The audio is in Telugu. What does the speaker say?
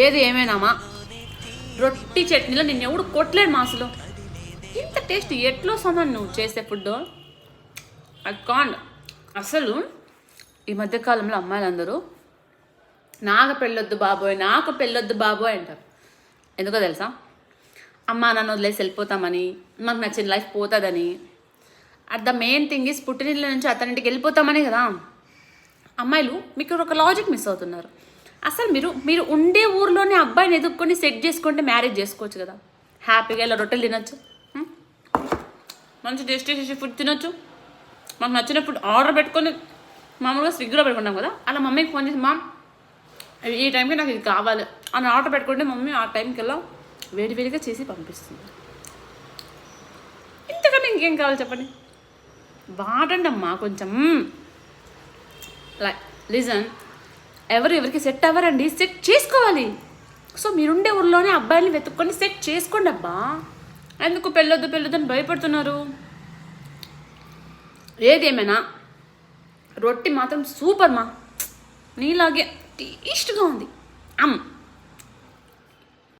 ఏది ఏమైనామా రొట్టి చట్నీలో నిన్ను ఎవడు కొట్టలేడు మా అసలు. ఇంత టేస్ట్ ఎట్లో సమాన్ నువ్వు చేసే ఫుడ్ ఐ కాంట్. అసలు ఈ మధ్యకాలంలో అమ్మాయిలందరూ నాకు పెళ్ళొద్దు బాబోయ్ అంటారు. ఎందుకో తెలుసా? అమ్మ నన్ను వదిలేసి వెళ్ళిపోతామని, మాకు నచ్చిన లైఫ్ పోతుందని. At the main thing is పుట్టినిళ్ళ నుంచి అతనింటికి వెళ్ళిపోతామని కదా. అమ్మాయిలు మీకు ఒక లాజిక్ మిస్ అవుతున్నారు. అసలు మీరు ఉండే ఊర్లోనే అబ్బాయిని ఎదుర్కొని సెట్ చేసుకుంటే మ్యారేజ్ చేసుకోవచ్చు కదా. హ్యాపీగా ఇలా రొట్టెలు తినొచ్చు, మంచి టేస్టీ ఫుడ్ తినొచ్చు. మాకు నచ్చిన ఫుడ్ ఆర్డర్ పెట్టుకొని మామూలుగా స్విగ్గీలో పెట్టుకుంటాం కదా, అలా మమ్మీకి ఫోన్ చేసి మా ఈ టైంకి నాకు ఇది కావాలి అని ఆర్డర్ పెట్టుకుంటే మమ్మీ ఆ టైంకి వెళ్ళా వేడివేడిగా చేసి పంపిస్తుంది. ఇంతకన్నా ఇంకేం కావాలి చెప్పండి? వాడండి అమ్మా కొంచెం. లైక్ లిజన్, ఎవరికి సెట్ అవ్వరండి, సెట్ చేసుకోవాలి. సో మీరుండే ఊర్లోనే అబ్బాయిని వెతుక్కొని సెట్ చేసుకోండి అబ్బా. ఎందుకు పెళ్ళొద్దు అని భయపడుతున్నారు? ఏదేమైనా రొట్టి మాత్రం సూపర్ మా, నీలాగే టేస్ట్గా ఉంది.